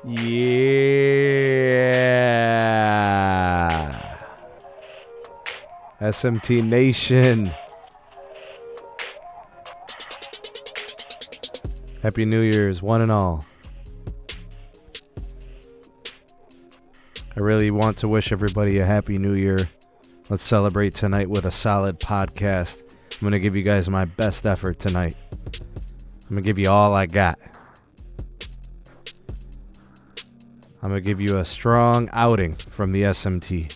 Yeah. SMT Nation. Happy New Year's, one and all. I really want to wish everybody a Happy New Year. Let's celebrate tonight with a solid podcast. I'm going to give you guys my best effort tonight. I'm going to give you all I got. I'm going to give you a strong outing from the SMT.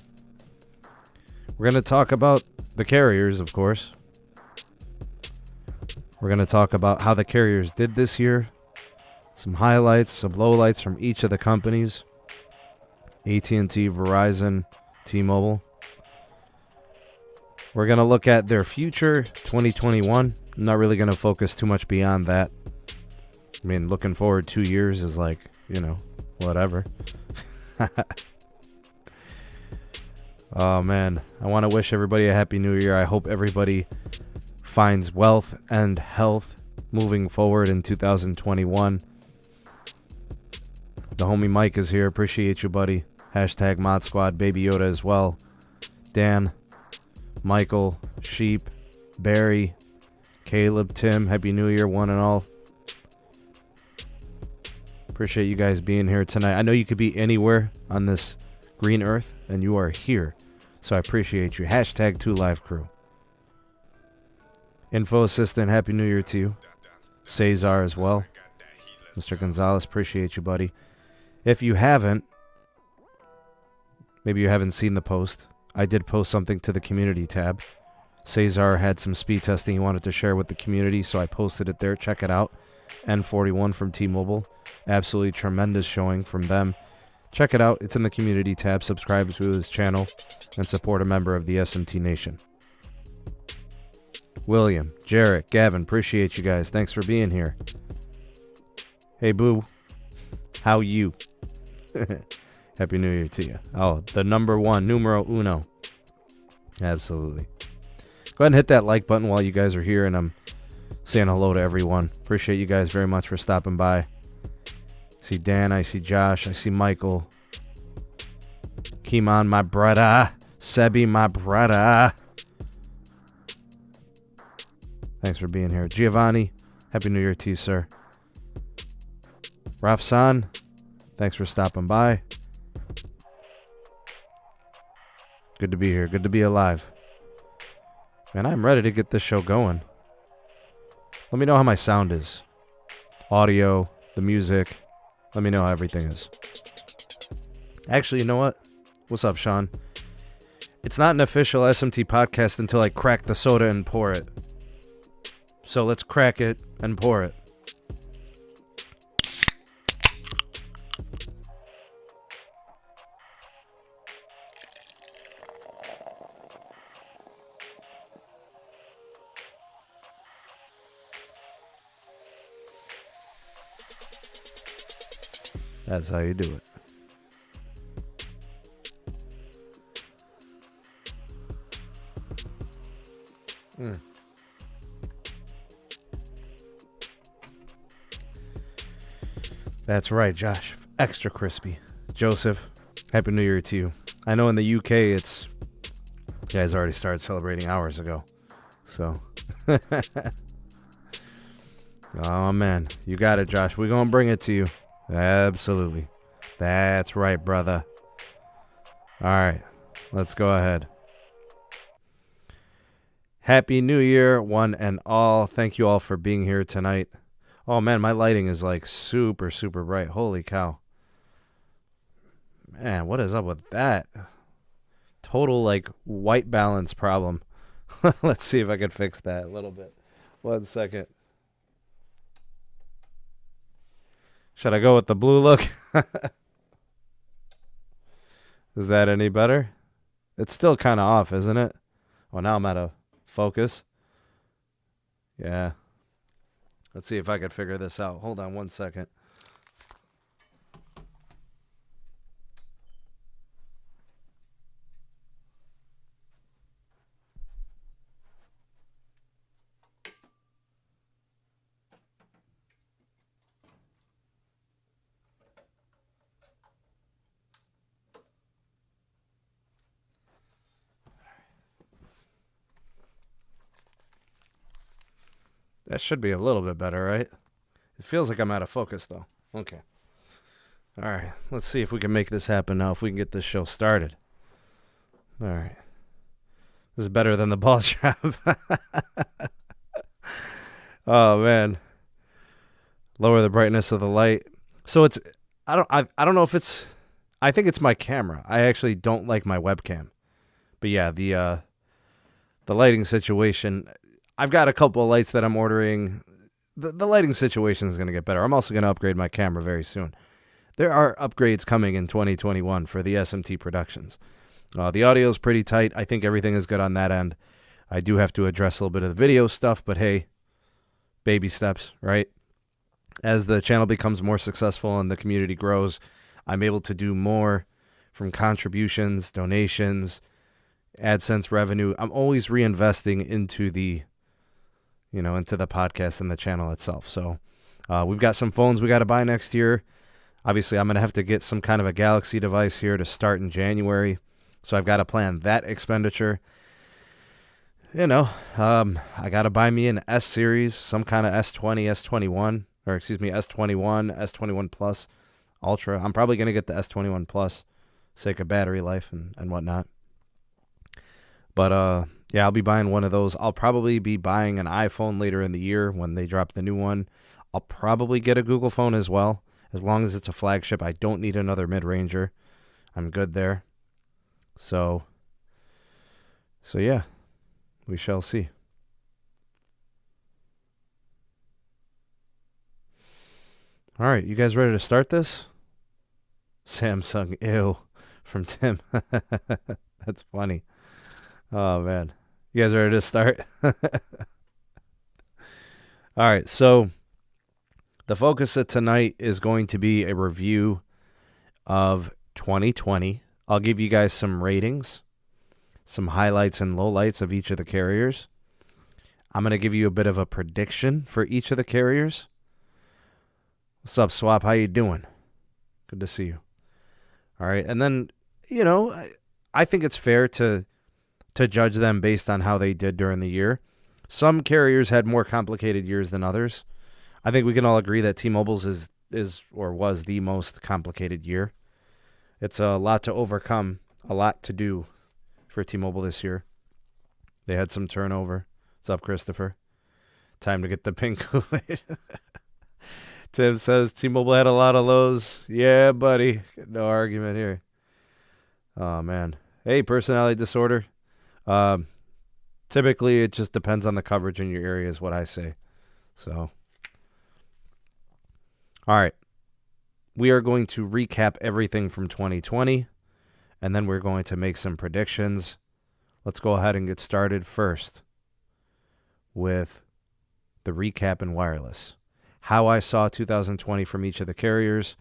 We're going to talk about the carriers, of course. We're going to talk about how the carriers did this year. Some highlights, some lowlights from each of the companies. AT&T, Verizon, T-Mobile. We're going to look at their future, 2021. I'm not really going to focus too much beyond that. I mean, looking forward 2 years is like, you know, whatever. Oh, man. I want to wish everybody a Happy New Year. I hope everybody finds wealth and health moving forward in 2021. The homie Mike is here. Appreciate you, buddy. Hashtag Mod Squad, Baby Yoda as well. Dan, Michael, Sheep, Barry, Caleb, Tim. Happy New Year, one and all. Appreciate you guys being here tonight. I know you could be anywhere on this green earth, and you are here. So I appreciate you. Hashtag 2LiveCrew. Info Assistant, Happy New Year to you. Cesar as well. Mr. Gonzalez, appreciate you, buddy. If you haven't, maybe you haven't seen the post. I did post something to the community tab. Cesar had some speed testing he wanted to share with the community, so I posted it there. Check it out. N41 from T-Mobile. Absolutely tremendous showing from them. Check it out. It's in the community tab. Subscribe to his channel and support a member of the SMT Nation. William, Jarrett, Gavin, appreciate you guys. Thanks for being here. Hey, Boo. How you? Happy New Year to you. Oh, the number one, numero uno. Absolutely. Go ahead and hit that like button while you guys are here, and I'm saying hello to everyone. Appreciate you guys very much for stopping by. I see Dan, I see Josh, I see Michael. Kimon, my brother. Sebby, my brother. Thanks for being here. Giovanni, Happy New Year to you, sir. Rafsan, thanks for stopping by. Good to be here. Good to be alive. Man, I'm ready to get this show going. Let me know how my sound is. Audio, the music. Let me know how everything is. Actually, you know what? What's up, Sean? It's not an official SMT podcast until I crack the soda and pour it. So let's crack it and pour it. That's how you do it. That's right, Josh. Extra crispy. Joeseph, Happy New Year to you. I know in the UK it's... You guys already started celebrating hours ago. So... Oh, man. You got it, Josh. We're going to bring it to you. Absolutely. That's right, brother. All right. Let's go ahead. Happy New Year, one and all. Thank you all for being here tonight. Oh, man, my lighting is like super, super bright. Holy cow. Man, what is up with that? Total, like, white balance problem. Let's see if I can fix that a little bit. 1 second. Should I go with the blue look? Is that any better? It's still kind of off, isn't it? Well, now I'm out of focus. Yeah. Let's see if I can figure this out. Hold on 1 second. That should be a little bit better, right? It feels like I'm out of focus, though. Okay. All right. Let's see if we can make this happen now, if we can get this show started. All right. This is better than the ball job. Oh, man. Lower the brightness of the light. So it's, I don't know if it's, I think it's my camera. I actually don't like my webcam. But yeah, the lighting situation, I've got a couple of lights that I'm ordering. The lighting situation is going to get better. I'm also going to upgrade my camera very soon. There are upgrades coming in 2021 for the SMT Productions. The audio is pretty tight. I think everything is good on that end. I do have to address a little bit of the video stuff, but hey, baby steps, right? As the channel becomes more successful and the community grows, I'm able to do more from contributions, donations, AdSense revenue. I'm always reinvesting into the, into the podcast and the channel itself. So we've got some phones we got to buy next year. Obviously, I'm going to have to get some kind of a Galaxy device here to start in January. So I've got to plan that expenditure. I got to buy me an S series, some kind of S20, S21, or excuse me, S21, S21 Plus Ultra. I'm probably going to get the S21 Plus, sake of battery life and whatnot. But yeah, I'll be buying one of those. I'll probably be buying an iPhone later in the year when they drop the new one. I'll probably get a Google phone as well, as long as it's a flagship. I don't need another mid-ranger. I'm good there. So yeah, we shall see. All right, you guys ready to start this? Samsung, ew, from Tim. That's funny. Oh, man. You guys ready to start? All right, so the focus of tonight is going to be a review of 2020. I'll give you guys some ratings, some highlights and lowlights of each of the carriers. I'm going to give you a bit of a prediction for each of the carriers. What's up, Swap? How you doing? Good to see you. All right, and then, I think it's fair to judge them based on how they did during the year. Some carriers had more complicated years than others. I think we can all agree that T-Mobile's is or was the most complicated year. It's a lot to overcome, a lot to do for T-Mobile this year. They had some turnover. What's up, Christopher? Time to get the pink Kool-Aid. Tim says T-Mobile had a lot of lows. Yeah, buddy. No argument here. Oh, man. Hey, personality disorder. Typically, it just depends on the coverage in your area is what I say. So, all right. We are going to recap everything from 2020, and then we're going to make some predictions. Let's go ahead and get started first with the recap in wireless. How I saw 2020 from each of the carriers.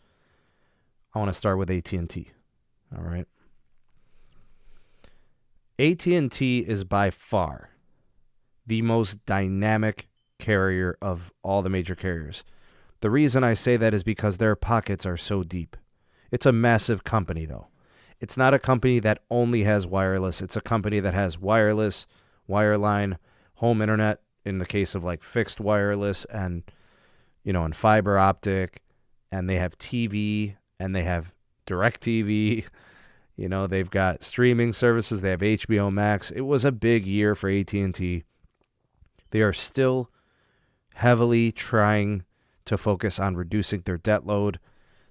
I want to start with AT&T. All right. AT&T is by far the most dynamic carrier of all the major carriers. The reason I say that is because their pockets are so deep. It's a massive company, though. It's not a company that only has wireless. It's a company that has wireless, wireline, home internet, in the case of like fixed wireless and, and fiber optic. And they have TV and they have DirecTV. They've got streaming services. They have HBO Max. It was a big year for AT&T. They are still heavily trying to focus on reducing their debt load.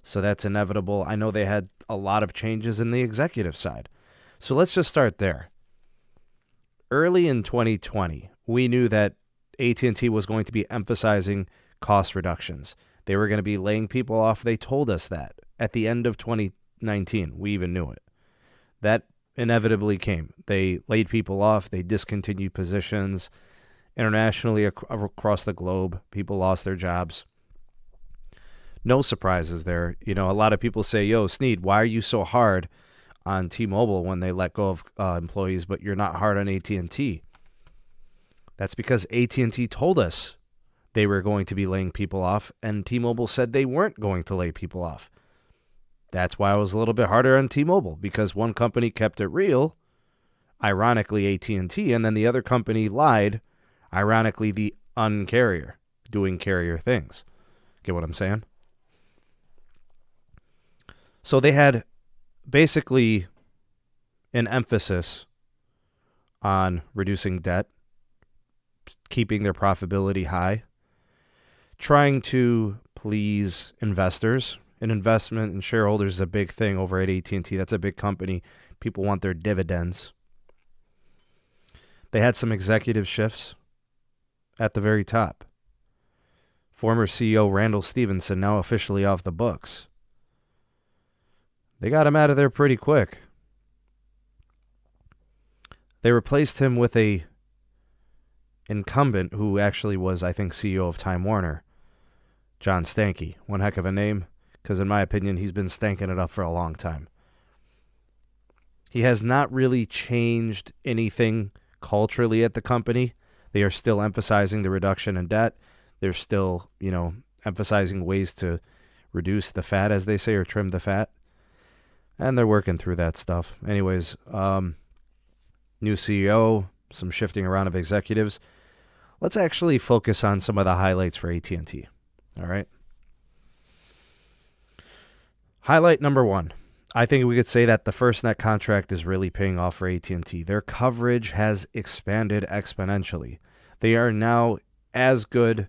So that's inevitable. I know they had a lot of changes in the executive side. So let's just start there. Early in 2020, we knew that AT&T was going to be emphasizing cost reductions. They were going to be laying people off. They told us that at the end of 2019. We even knew it. That inevitably came. They laid people off. They discontinued positions. Internationally across the globe, people lost their jobs. No surprises there. A lot of people say, yo, Sneed, why are you so hard on T-Mobile when they let go of employees, but you're not hard on AT&T? That's because AT&T told us they were going to be laying people off, and T-Mobile said they weren't going to lay people off. That's why I was a little bit harder on T-Mobile, because one company kept it real, ironically AT&T, and then the other company lied, ironically the uncarrier, doing carrier things. Get what I'm saying? So they had basically an emphasis on reducing debt, keeping their profitability high, trying to please investors. An investment and shareholders is a big thing over at AT&T. That's a big company. People want their dividends. They had some executive shifts at the very top. Former CEO Randall Stevenson now officially off the books. They got him out of there pretty quick. They replaced him with a incumbent who actually was, I think, CEO of Time Warner, John Stankey. One heck of a name, because in my opinion, he's been stanking it up for a long time. He has not really changed anything culturally at the company. They are still emphasizing the reduction in debt. They're still, emphasizing ways to reduce the fat, as they say, or trim the fat. And they're working through that stuff. Anyways, new CEO, some shifting around of executives. Let's actually focus on some of the highlights for AT&T. All right. Highlight number one. I think we could say that the FirstNet contract is really paying off for AT&T. Their coverage has expanded exponentially. They are now as good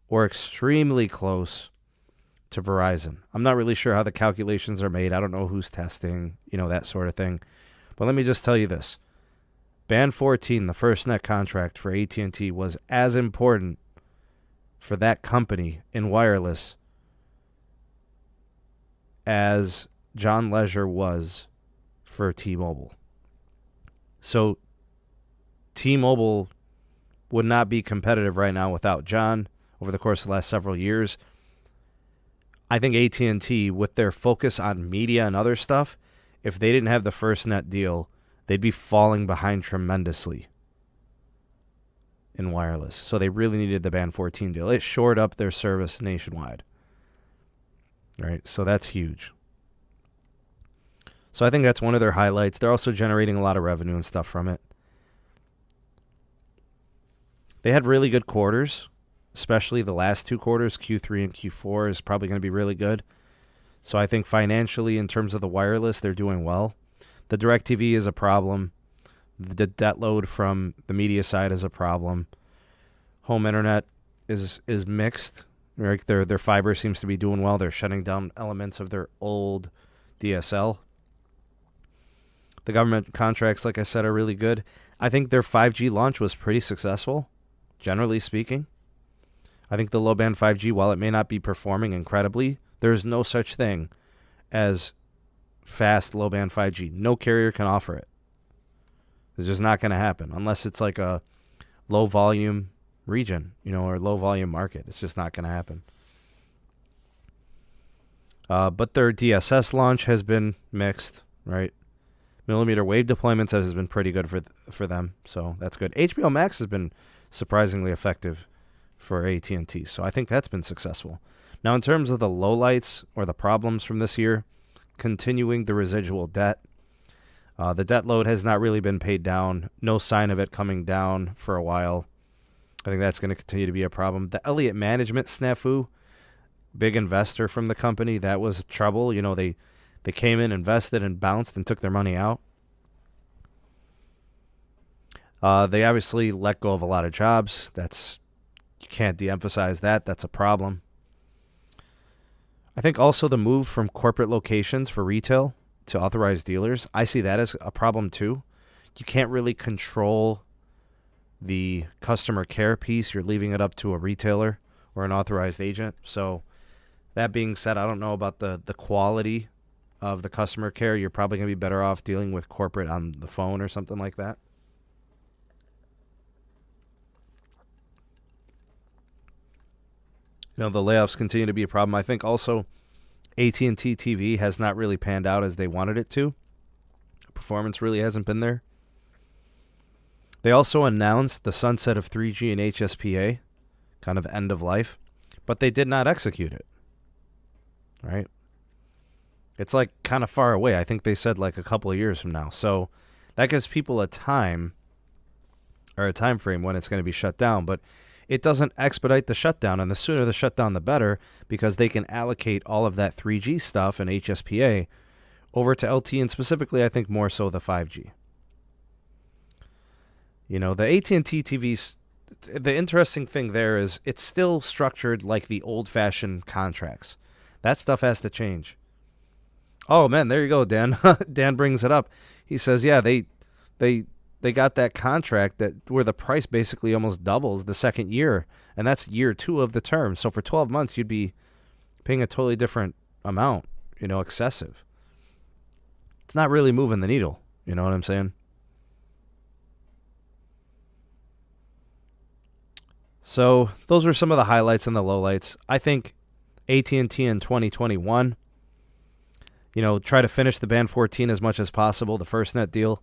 or extremely close to Verizon. I'm not really sure how the calculations are made. I don't know who's testing, that sort of thing. But let me just tell you this. Band 14, the FirstNet contract for AT&T, was as important for that company in wireless as John Legere was for T-Mobile. So T-Mobile would not be competitive right now without John over the course of the last several years. I think AT&T, with their focus on media and other stuff, if they didn't have the FirstNet deal, they'd be falling behind tremendously in wireless. So they really needed the Band 14 deal. It shored up their service nationwide. Right? So that's huge. So I think that's one of their highlights. They're also generating a lot of revenue and stuff from it. They had really good quarters, especially the last two quarters. Q3 and Q4 is probably going to be really good. So I think financially, in terms of the wireless, they're doing well. The DirecTV is a problem. The debt load from the media side is a problem. Home internet is mixed. Right? Their fiber seems to be doing well. They're shutting down elements of their old DSL. The government contracts, like I said, are really good. I think their 5G launch was pretty successful, generally speaking. I think the low-band 5G, while it may not be performing incredibly, there's no such thing as fast low-band 5G. No carrier can offer it. It's just not going to happen unless it's like a low-volume region, or low-volume market. It's just not going to happen. But their DSS launch has been mixed, right? Millimeter wave deployments has been pretty good for them, so that's good. HBO Max has been surprisingly effective for AT&T, so I think that's been successful. Now, in terms of the lowlights or the problems from this year, continuing the residual debt. The debt load has not really been paid down. No sign of it coming down for a while. I think that's going to continue to be a problem. The Elliott Management snafu, big investor from the company, that was trouble. They came in, invested, and bounced and took their money out. They obviously let go of a lot of jobs. You can't de-emphasize that. That's a problem. I think also the move from corporate locations for retail to authorized dealers, I see that as a problem too. You can't really control the customer care piece. You're leaving it up to a retailer or an authorized agent. So that being said, I don't know about the quality of the customer care. You're probably going to be better off dealing with corporate on the phone or something like that. The layoffs continue to be a problem. I think also AT&T TV has not really panned out as they wanted it to. Performance really hasn't been there. They also announced the sunset of 3G and HSPA, kind of end of life, but they did not execute it. Right? It's like kind of far away. I think they said like a couple of years from now. So that gives people a time frame when it's going to be shut down. But it doesn't expedite the shutdown. And the sooner the shutdown, the better, because they can allocate all of that 3G stuff and HSPA over to LTE, and specifically, I think more so the 5G. You know, the AT&T TVs, the interesting thing there is it's still structured like the old-fashioned contracts. That stuff has to change. Oh, man, there you go, Dan. Dan brings it up. He says, yeah, they got that contract that where the price basically almost doubles the second year, and that's year 2 of the term. So for 12 months, you'd be paying a totally different amount, you know, excessive. It's not really moving the needle, you know what I'm saying? So those are some of the highlights and the lowlights. I think AT&T in 2021, you know, try to finish the Band 14 as much as possible, the FirstNet deal,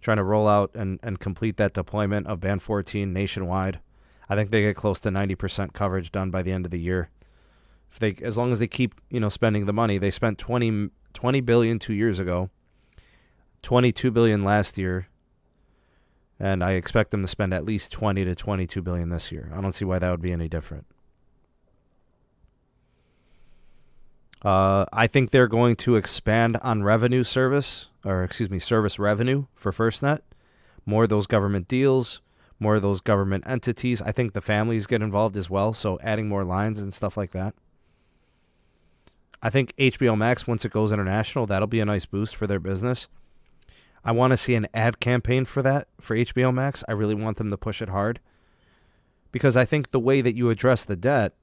trying to roll out and complete that deployment of Band 14 nationwide. I think they get close to 90% coverage done by the end of the year. If they, as long as they keep, you know, spending the money. They spent $20 billion 2 years ago, $22 billion last year, and I expect them to spend at least $20 to $22 billion this year. I don't see why that would be any different. I think they're going to expand on service revenue for FirstNet. More of those government deals, more of those government entities. I think the families get involved as well, so adding more lines and stuff like that. I think HBO Max, once it goes international, that'll be a nice boost for their business. I want to see an ad campaign for that, for HBO Max. I really want them to push it hard, because I think the way that you address the debt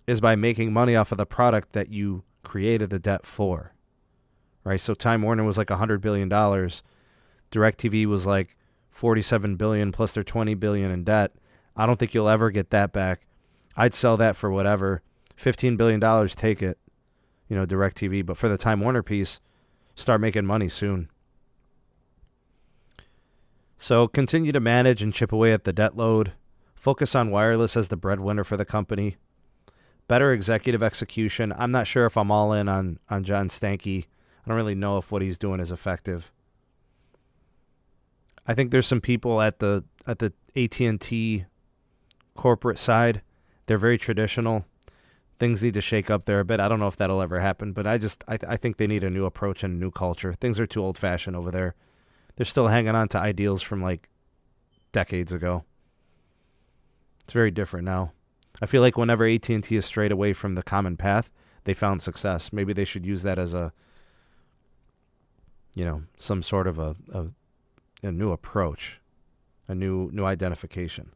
is by making money off of the product that you created the debt for, right? So Time Warner was like $100 billion. DirecTV was like $47 billion plus their $20 billion in debt. I don't think you'll ever get that back. I'd sell that for whatever. $15 billion, take it, you know, DirecTV. But for the Time Warner piece, start making money soon. So continue to manage and chip away at the debt load. Focus on wireless as the breadwinner for the company. Better executive execution. I'm not sure if I'm all in on John Stankey. I don't really know if what he's doing is effective. I think there's some people at the AT&T corporate side. They're very traditional. Things need to shake up there a bit. I don't know if that'll ever happen, but I think they need a new approach and a new culture. Things are too old-fashioned over there. They're still hanging on to ideals from like decades ago. It's very different now. I feel like whenever AT&T is strayed away from the common path, they found success. Maybe they should use that as a, you know, some sort of a new approach, a new identification.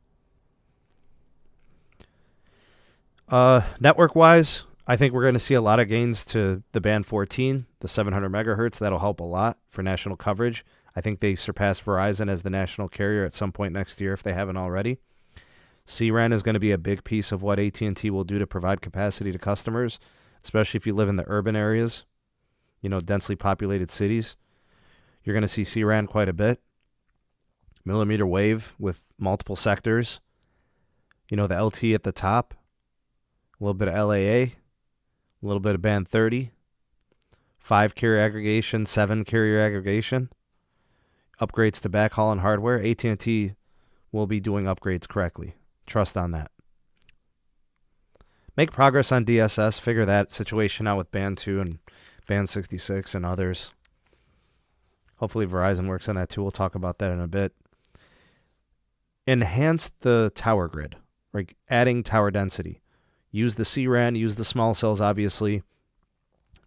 Network-wise, I think we're going to see a lot of gains to the Band 14, the 700 megahertz. That'll help a lot for national coverage. I think they surpass Verizon as the national carrier at some point next year if they haven't already. C-RAN is going to be a big piece of what AT&T will do to provide capacity to customers, especially if you live in the urban areas, you know, densely populated cities. You're going to see C-RAN quite a bit. Millimeter wave with multiple sectors. You know, the LTE at the top. A little bit of LAA. A little bit of Band 30. 5 carrier aggregation, 7 carrier aggregation. Upgrades to backhaul and hardware. AT&T will be doing upgrades correctly. Trust on that. Make progress on DSS. Figure that situation out with Band 2 and Band 66 and others. Hopefully Verizon works on that too. We'll talk about that in a bit. Enhance the tower grid, like adding tower density. Use the C-RAN, use the small cells, obviously.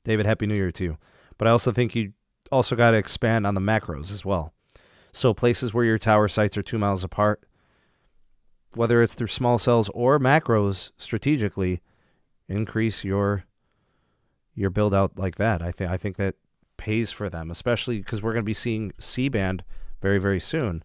David, Happy New Year to you. But I also think you also got to expand on the macros as well. So places where your tower sites are 2 miles apart, whether it's through small cells or macros, strategically increase your build out like that. I think that pays for them, especially because we're going to be seeing C-band very, very soon.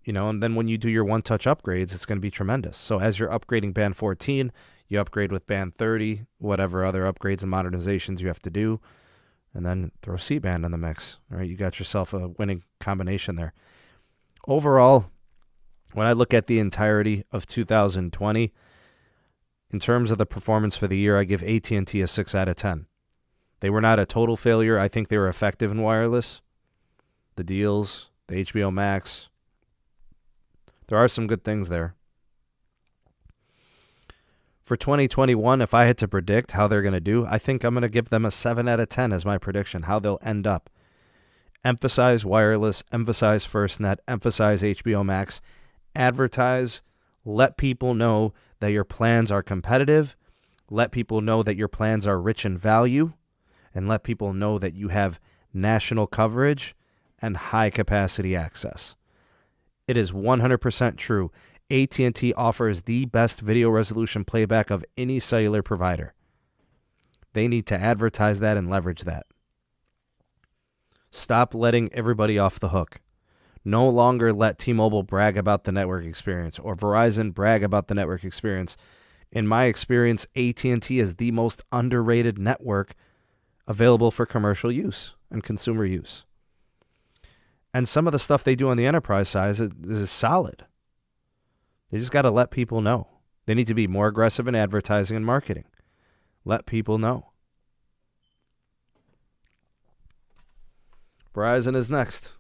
You know, and then when you do your one-touch upgrades, it's going to be tremendous. So as you're upgrading Band 14, you upgrade with Band 30, whatever other upgrades and modernizations you have to do, and then throw C-band in the mix. All right, you got yourself a winning combination there. Overall, when I look at the entirety of 2020, in terms of the performance for the year, I give AT&T a 6 out of 10. They were not a total failure. I think they were effective in wireless. The deals, the HBO Max. There are some good things there. For 2021, if I had to predict how they're going to do, I think I'm going to give them a 7 out of 10 as my prediction, how they'll end up. Emphasize wireless, emphasize FirstNet, emphasize HBO Max, advertise, let people know that your plans are competitive, let people know that your plans are rich in value, and let people know that you have national coverage and high capacity access. It is 100% true. AT&T offers the best video resolution playback of any cellular provider. They need to advertise that and leverage that. Stop letting everybody off the hook. No longer let T-Mobile brag about the network experience or Verizon brag about the network experience. In my experience, AT&T is the most underrated network available for commercial use and consumer use. And some of the stuff they do on the enterprise side is solid. They just got to let people know. They need to be more aggressive in advertising and marketing. Let people know. Verizon is next.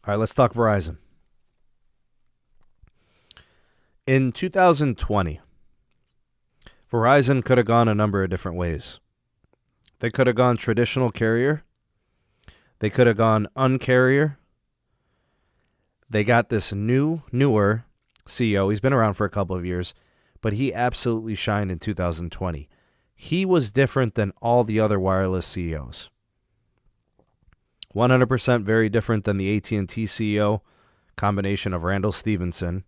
All right, let's talk Verizon. In 2020, Verizon could have gone a number of different ways. They could have gone traditional carrier. They could have gone uncarrier. They got this newer CEO. He's been around for a couple of years, but he absolutely shined in 2020. He was different than all the other wireless CEOs. 100% very different than the AT&T CEO, combination of Randall Stevenson,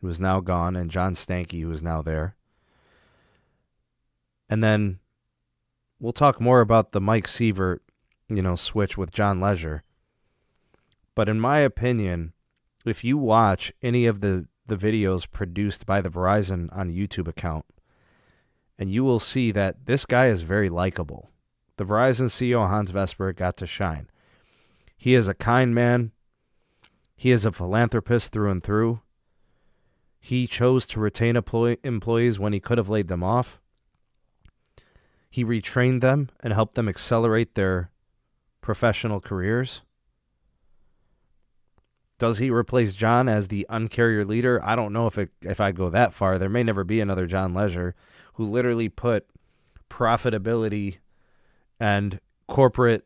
who is now gone, and John Stankey, who is now there. And then we'll talk more about the Mike Sievert, switch with John Leisure. But in my opinion, if you watch any of the videos produced by the Verizon on YouTube account, and you will see that this guy is very likable. The Verizon CEO, Hans Vesper, got to shine. He is a kind man. He is a philanthropist through and through. He chose to retain employees when he could have laid them off. He retrained them and helped them accelerate their professional careers. Does he replace John as the uncarrier leader? I don't know if I'd go that far. There may never be another John Leisure who literally put profitability and corporate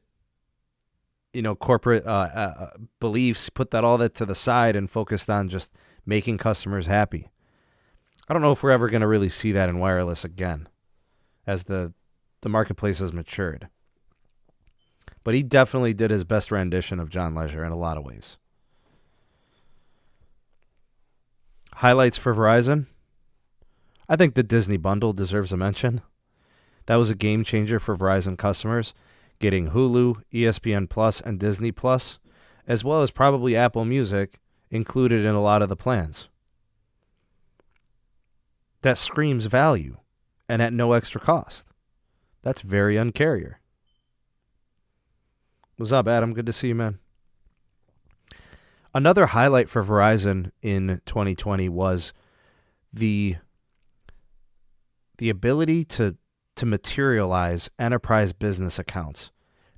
beliefs, put all that to the side and focused on just making customers happy. I don't know if we're ever going to really see that in wireless again as the marketplace has matured. But he definitely did his best rendition of John Leisure in a lot of ways. Highlights for Verizon. I think the Disney bundle deserves a mention. That was a game changer for Verizon customers, getting Hulu, ESPN Plus, and Disney Plus, as well as probably Apple Music, included in a lot of the plans. That screams value, and at no extra cost. That's very uncarrier. What's up, Adam? Good to see you, man. Another highlight for Verizon in 2020 was the ability to materialize enterprise business accounts.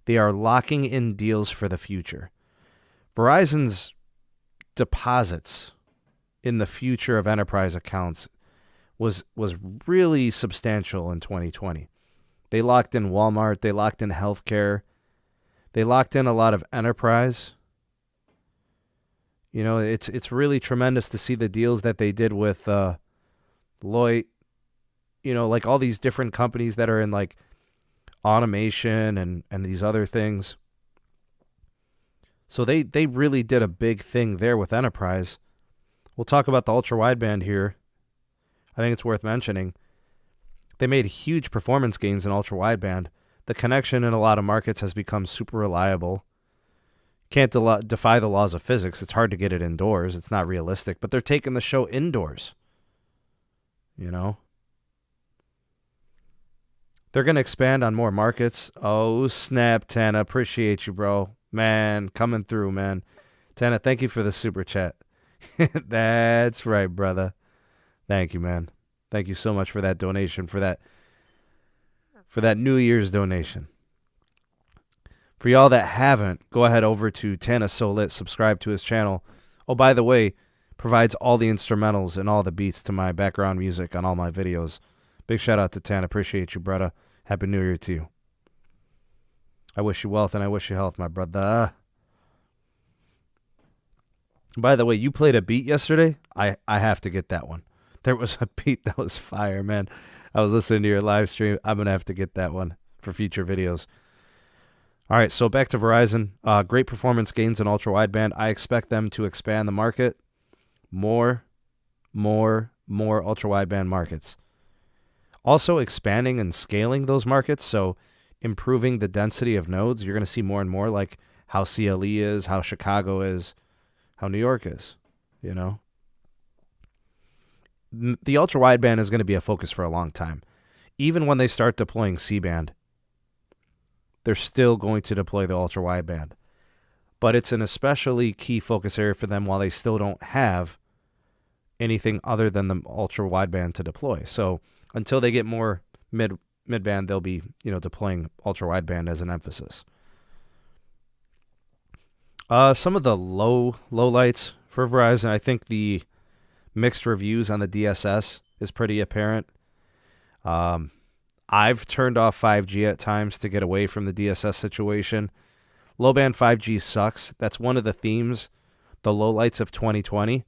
They are locking in deals for the future. Verizon's deposits in the future of enterprise accounts was really substantial in 2020. They locked in Walmart. They locked in healthcare. They locked in a lot of enterprise. It's really tremendous to see the deals that they did with Lloyd. Like all these different companies that are in like automation and these other things. So they really did a big thing there with enterprise. We'll talk about the ultra wideband here. I think it's worth mentioning. They made huge performance gains in ultra wideband. The connection in a lot of markets has become super reliable. Can't defy the laws of physics. It's hard to get it indoors. It's not realistic, but they're taking the show indoors. They're going to expand on more markets. Oh, snap, Tana. Appreciate you, bro. Man, coming through, man. Tana, thank you for the super chat. That's right, brother. Thank you, man. Thank you so much for that donation, for that New Year's donation. For y'all that haven't, go ahead over to Tana So Lit, subscribe to his channel. Oh, by the way, provides all the instrumentals and all the beats to my background music on all my videos. Big shout out to Tana. Appreciate you, brother. Happy New Year to you. I wish you wealth and I wish you health, my brother. By the way, you played a beat yesterday. I have to get that one. There was a beat that was fire, man. I was listening to your live stream. I'm going to have to get that one for future videos. All right, so back to Verizon. Great performance gains in ultra-wideband. I expect them to expand the market. More ultra-wideband markets. Also expanding and scaling those markets, so improving the density of nodes. You're going to see more and more, like how CLE is, how Chicago is, how New York is, you know. The ultra-wideband is going to be a focus for a long time. Even when they start deploying C-band, they're still going to deploy the ultra-wideband. But it's an especially key focus area for them while they still don't have anything other than the ultra-wideband to deploy. So until they get more mid-band, they'll be, deploying ultra-wideband as an emphasis. Some of the low lights for Verizon, I think the mixed reviews on the DSS is pretty apparent. I've turned off 5G at times to get away from the DSS situation. Low-band 5G sucks. That's one of the themes, the lowlights of 2020.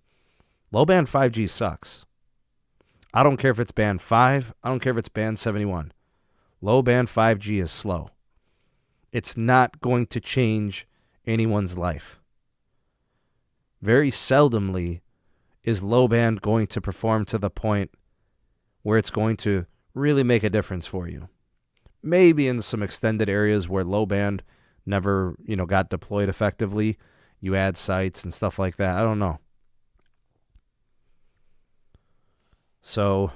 Low-band 5G sucks. I don't care if it's band 5. I don't care if it's band 71. Low-band 5G is slow. It's not going to change anyone's life. Very seldomly is low-band going to perform to the point where it's going to really make a difference for you. Maybe in some extended areas where low-band never, got deployed effectively, you add sites and stuff like that. I don't know. So,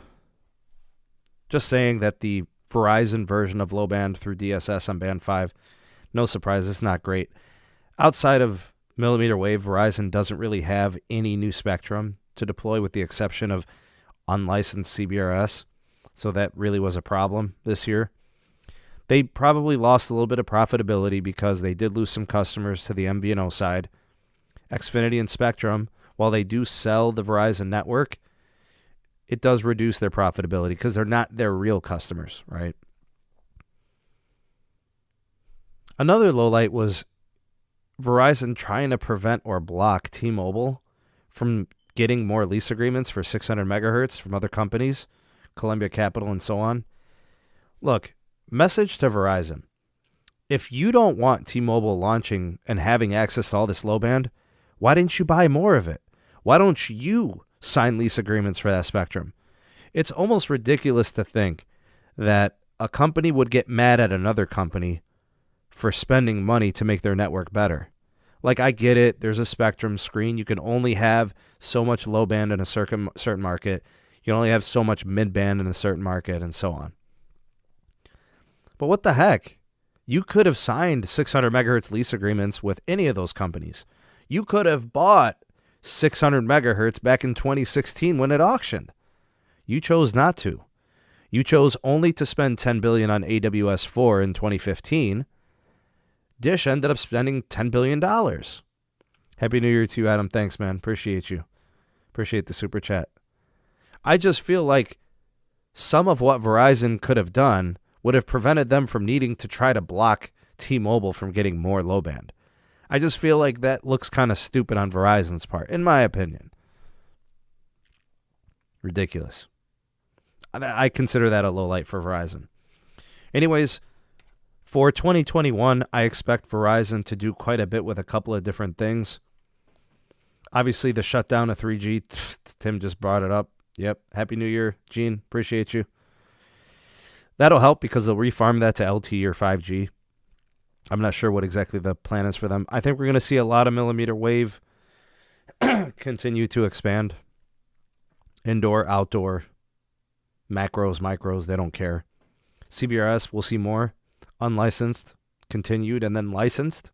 just saying that the Verizon version of low-band through DSS on band 5, no surprise, it's not great. Outside of millimeter wave, Verizon doesn't really have any new spectrum to deploy with the exception of unlicensed CBRS. So that really was a problem this year. They probably lost a little bit of profitability because they did lose some customers to the MVNO side. Xfinity and Spectrum, while they do sell the Verizon network, it does reduce their profitability because they're not their real customers, right? Another lowlight was Verizon trying to prevent or block T-Mobile from getting more lease agreements for 600 megahertz from other companies, Columbia Capital and so on. Look, message to Verizon. If you don't want T-Mobile launching and having access to all this low band, why didn't you buy more of it? Why don't you sign lease agreements for that spectrum? It's almost ridiculous to think that a company would get mad at another company for spending money to make their network better. Like, I get it. There's a spectrum screen. You can only have so much low band in a certain market. You can only have so much mid band in a certain market and so on. But what the heck? You could have signed 600 megahertz lease agreements with any of those companies. You could have bought 600 megahertz back in 2016 when it auctioned. You chose not to. You chose only to spend $10 billion on AWS-4 in 2015. Dish ended up spending $10 billion. Happy New Year to you, Adam. Thanks, man. Appreciate you. Appreciate the super chat. I just feel like some of what Verizon could have done would have prevented them from needing to try to block T-Mobile from getting more low band. I just feel like that looks kind of stupid on Verizon's part, in my opinion. Ridiculous. I consider that a low light for Verizon. Anyways, for 2021, I expect Verizon to do quite a bit with a couple of different things. Obviously, the shutdown of 3G, Tim just brought it up. Yep. Happy New Year, Gene. Appreciate you. That'll help because they'll refarm that to LTE or 5G. I'm not sure what exactly the plan is for them. I think we're going to see a lot of millimeter wave continue to expand. Indoor, outdoor, macros, micros, they don't care. CBRS, we'll see more. Unlicensed, continued, and then licensed.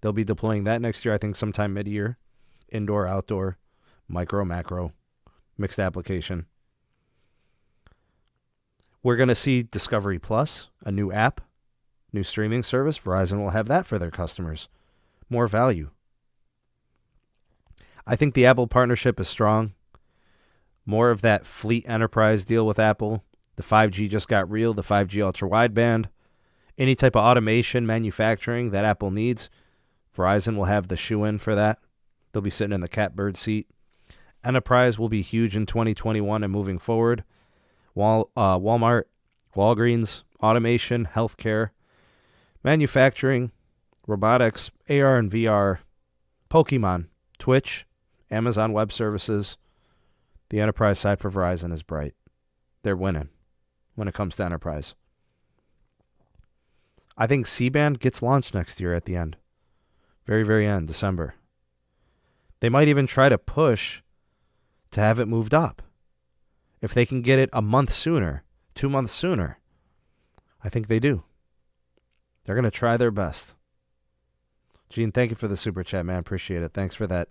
They'll be deploying that next year, I think sometime mid-year. Indoor, outdoor, micro, macro, mixed application. We're going to see Discovery Plus, a new app, New streaming service, Verizon will have that for their customers. More value. I think the Apple partnership is strong. More of that fleet enterprise deal with Apple. The 5G just got real, the 5G ultra-wideband. Any type of automation, manufacturing that Apple needs, Verizon will have the shoe-in for that. They'll be sitting in the catbird seat. Enterprise will be huge in 2021 and moving forward. Walmart, Walgreens, automation, healthcare, manufacturing, robotics, AR and VR, Pokemon, Twitch, Amazon Web Services. The enterprise side for Verizon is bright. They're winning when it comes to enterprise. I think C-Band gets launched next year at the end. Very, very end, December. They might even try to push to have it moved up. If they can get it a month sooner, 2 months sooner, I think they do. They're going to try their best. Gene, thank you for the super chat, man. Appreciate it. Thanks for that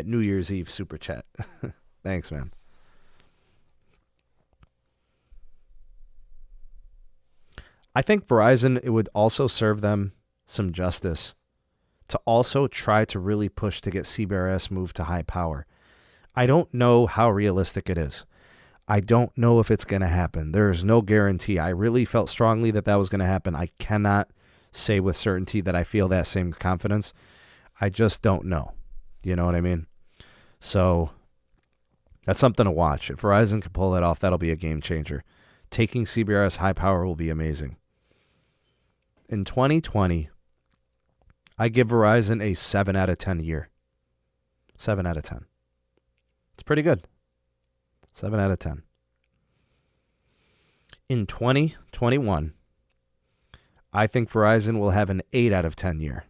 New Year's Eve super chat. Thanks, man. I think Verizon, it would also serve them some justice to also try to really push to get CBRS moved to high power. I don't know how realistic it is. I don't know if it's going to happen. There is no guarantee. I really felt strongly that was going to happen. I cannot say with certainty that I feel that same confidence. I just don't know. You know what I mean? So that's something to watch. If Verizon can pull that off, that'll be a game changer. Taking CBRS high power will be amazing. In 2020, I give Verizon a 7 out of 10 year. 7 out of 10. It's pretty good. 7 out of 10. In 2021, I think Verizon will have an 8 out of 10 year.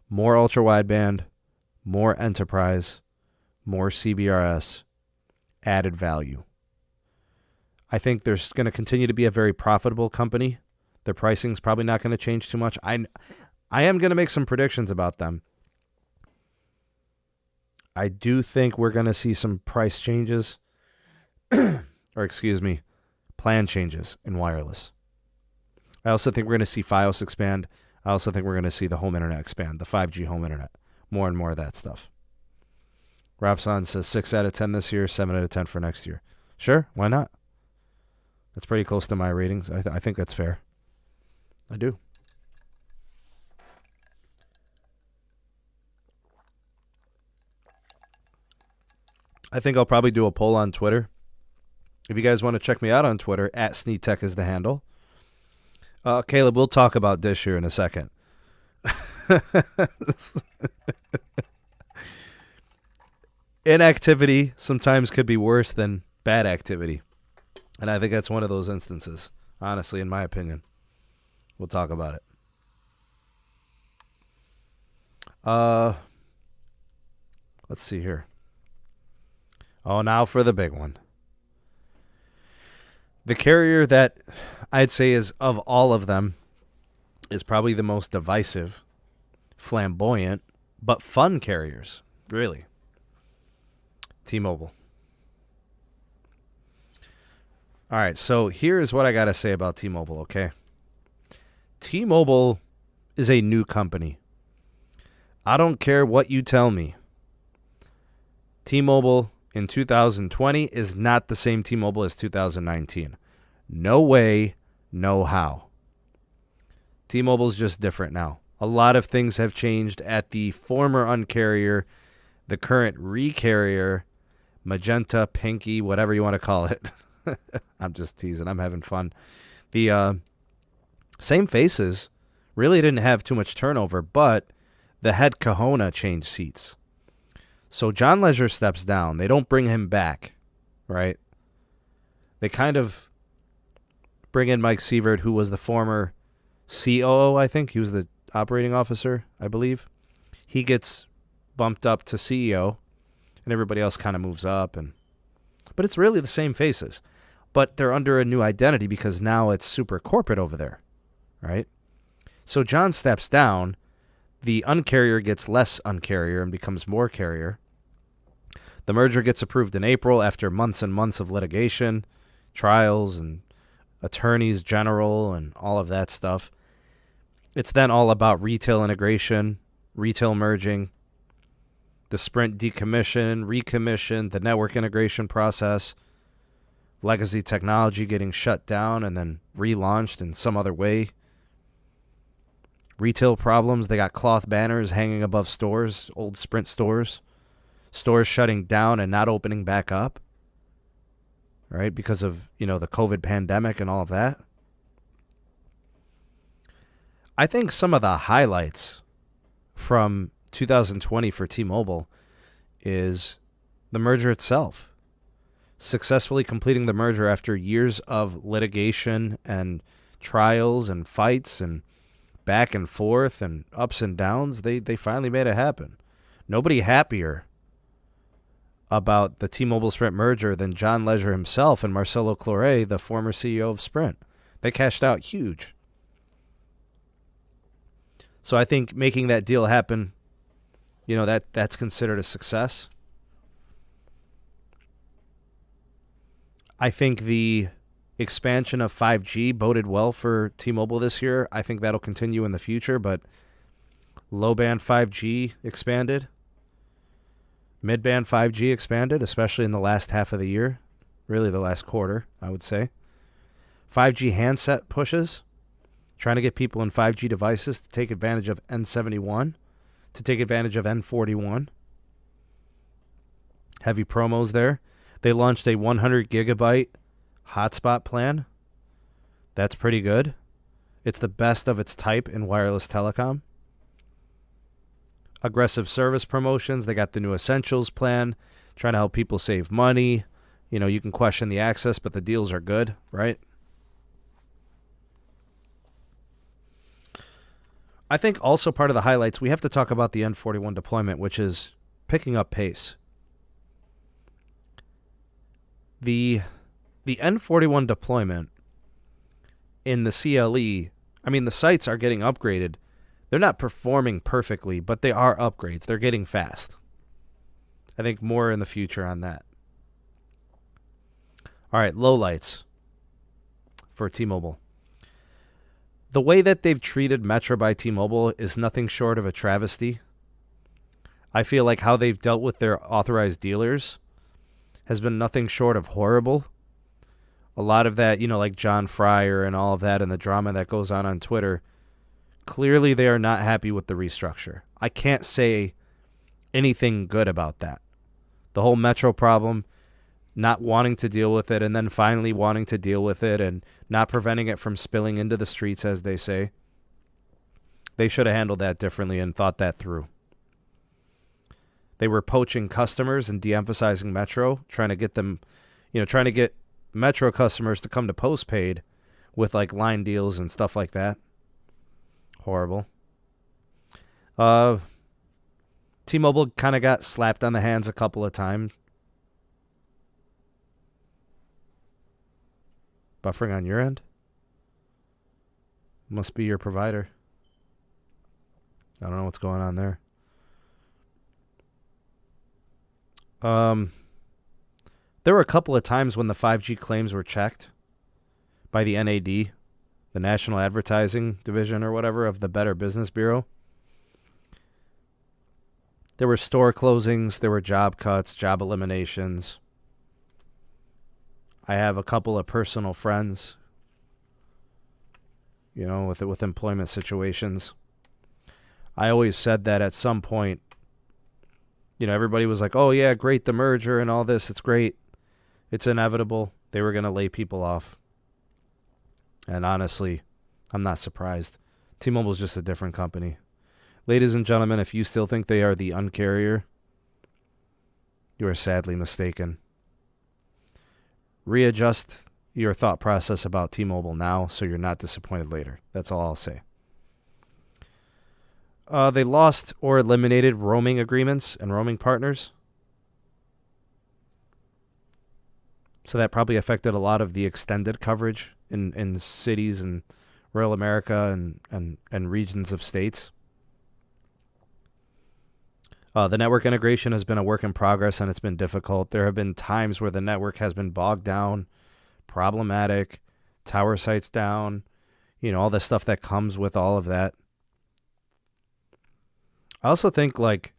More ultra-wideband, more enterprise, more CBRS, added value. I think there's going to continue to be a very profitable company. Their pricing's probably not going to change too much. I am going to make some predictions about them. I do think we're going to see some price changes, plan changes in wireless. I also think we're going to see Fios expand. I also think we're going to see the home internet expand, the 5G home internet. More and more of that stuff. Rapson says 6 out of 10 this year, 7 out of 10 for next year. Sure, why not? That's pretty close to my ratings. I think that's fair. I do. I think I'll probably do a poll on Twitter. If you guys want to check me out on Twitter, @SneedTech is the handle. Caleb, we'll talk about Dish here in a second. Inactivity sometimes could be worse than bad activity. And I think that's one of those instances, honestly, in my opinion. We'll talk about it. Let's see here. Oh, now for the big one. The carrier that I'd say is, of all of them, is probably the most divisive, flamboyant, but fun carriers, really. T-Mobile. All right, so here's what I got to say about T-Mobile, okay? T-Mobile is a new company. I don't care what you tell me. T-Mobile in 2020 is not the same T-Mobile as 2019. No way, no how. T-Mobile's just different now. A lot of things have changed at the former uncarrier, the current recarrier, magenta, pinky, whatever you want to call it. I'm just teasing. I'm having fun. The same faces. Really didn't have too much turnover, but the head kahuna changed seats. So John Leisure steps down. They don't bring him back, right? They kind of bring in Mike Sievert, who was the former COO, I think. He was the operating officer, I believe. He gets bumped up to CEO, and everybody else kind of moves up. But it's really the same faces. But they're under a new identity because now it's super corporate over there, right? So John steps down. The uncarrier gets less uncarrier and becomes more carrier. The merger gets approved in April after months and months of litigation, trials, and attorneys general and all of that stuff. It's then all about retail integration, retail merging, the Sprint decommission, recommission, the network integration process, legacy technology getting shut down and then relaunched in some other way. Retail problems, they got cloth banners hanging above stores, old Sprint stores. Stores shutting down and not opening back up, right, because of, the COVID pandemic and all of that. I think some of the highlights from 2020 for T-Mobile is the merger itself. Successfully completing the merger after years of litigation and trials and fights and back and forth and ups and downs, they finally made it happen. Nobody happier about the T-Mobile Sprint merger than John Legere himself and Marcelo Claure, the former CEO of Sprint. They cashed out huge. So I think making that deal happen, that's considered a success. I think the expansion of 5G boded well for T-Mobile this year. I think that'll continue in the future, but low-band 5G expanded. Mid-band 5G expanded, especially in the last half of the year. Really the last quarter, I would say. 5G handset pushes. Trying to get people in 5G devices to take advantage of N71, to take advantage of N41. Heavy promos there. They launched a 100 gigabyte hotspot plan. That's pretty good. It's the best of its type in wireless telecom. Aggressive service promotions. They got the new Essentials plan, trying to help people save money. You can question the access, but the deals are good, right? I think also part of the highlights, we have to talk about the N41 deployment, which is picking up pace. The N41 deployment in the CLE, the sites are getting upgraded. They're not performing perfectly, but they are upgrades. They're getting fast. I think more in the future on that. All right, lowlights for T-Mobile. The way that they've treated Metro by T-Mobile is nothing short of a travesty. I feel like how they've dealt with their authorized dealers has been nothing short of horrible. A lot of that, like John Fryer and all of that and the drama that goes on Twitter, clearly they are not happy with the restructure. I can't say anything good about that. The whole Metro problem, not wanting to deal with it and then finally wanting to deal with it and not preventing it from spilling into the streets, as they say. They should have handled that differently and thought that through. They were poaching customers and de-emphasizing Metro, trying to get them, trying to get Metro customers to come to postpaid with like line deals and stuff like that. Horrible. T-Mobile kind of got slapped on the hands a couple of times. Buffering on your end? Must be your provider. I don't know what's going on there. There were a couple of times when the 5G claims were checked by the NAD, the National Advertising Division or whatever of the Better Business Bureau. There were store closings, there were job cuts, job eliminations. I have a couple of personal friends, with employment situations. I always said that at some point, everybody was like, oh yeah, great, the merger and all this, it's great. It's inevitable. They were going to lay people off. And honestly, I'm not surprised. T-Mobile's just a different company. Ladies and gentlemen, if you still think they are the uncarrier, you are sadly mistaken. Readjust your thought process about T-Mobile now so you're not disappointed later. That's all I'll say. They lost or eliminated roaming agreements and roaming partners. So that probably affected a lot of the extended coverage in cities and rural America and regions of states. The network integration has been a work in progress and it's been difficult. There have been times where the network has been bogged down, problematic, tower sites down, all the stuff that comes with all of that. I also think like